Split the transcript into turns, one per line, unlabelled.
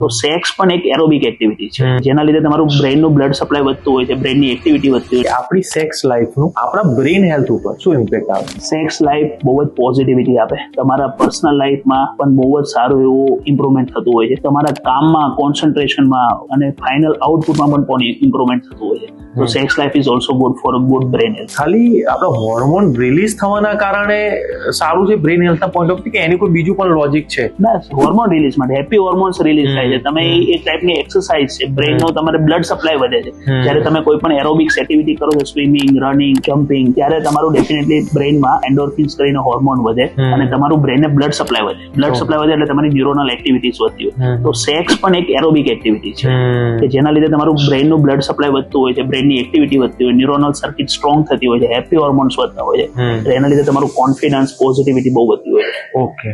તો સેક્સ પણ એક એરોબિક એક્ટિવિટી છે, જેના લીધે તમારું બ્રેઇનનું બ્લડ સપ્લાય વધતું હોય છે, બ્રેઇનની એક્ટિવિટી વધતી હોય છે.
આપણી સેક્સ લાઈફનું આપણા બ્રેઇન હેલ્થ ઉપર શું ઇમ્પેક્ટ આવે?
સેક્સ લાઈફ બહુ જ પોઝિટિવિટી આપે, તમારા પર્સનલ લાઈફમાં પણ બહુ જ સારું એવું ઇમ્પ્રુવમેન્ટ થતું હોય છે, તમારા કામમાં, કોન્સન્ટ્રેશનમાં અને ફાઇનલ આઉટપુટમાં પણ ઇમ્પ્રુવમેન્ટ થતું હોય છે. તો sex life is also good for good brain health.
ખાલી આપણા હોર્મોન રિલીઝ થવાના કારણે સારું છે બ્રેઇન હેલ્થના પોઈન્ટ ઓફ વ્યૂ, કે એની કોઈ બીજું પણ લોજિક છે?
ના, હોર્મોન રિલીઝ માટે હેપી હોર્મોન્સ રિલીઝ થાય છે. તમે એક ટાઈપની એક્સરસાઇઝ છે, બ્રેઇનનો તમારે બ્લડ સપ્લાય વધે છે. જ્યારે તમે કોઈ પણ એરોબિક્સ એક્ટિવિટી કરો છો, સ્વિમિંગ, રનિંગ, જમ્પિંગ, ત્યારે તમારું ડેફિનેટલી બ્રેઇનમાં એન્ડોર્ફિન્સ કરીને હોર્મોન વધે અને તમારું બ્રેઇનને બ્લડ સપ્લાય વધે. બ્લડ સપ્લાય વધે એટલે તમારી ન્યુરોનલ એક્ટિવિટીઝ વધતી હોય. તો સેક્સ પણ એક એરોબિક એક્ટિવિટી છે કે જેના લીધે તમારું બ્રેઇનનું બ્લડ સપ્લાય વધતું હોય છે, બ્રેઇનની એક્ટિવિટી વધતી હોય, ન્યુરોનલ સર્કિટ સ્ટ્રોંગ થતી હોય છે, હેપી હોર્મોન્સ વધતા હોય છે. એના લીધે તમારું કોન્ફિડન્સ, પોઝિટિવિટી બહુ વધતી હોય છે.
ઓકે.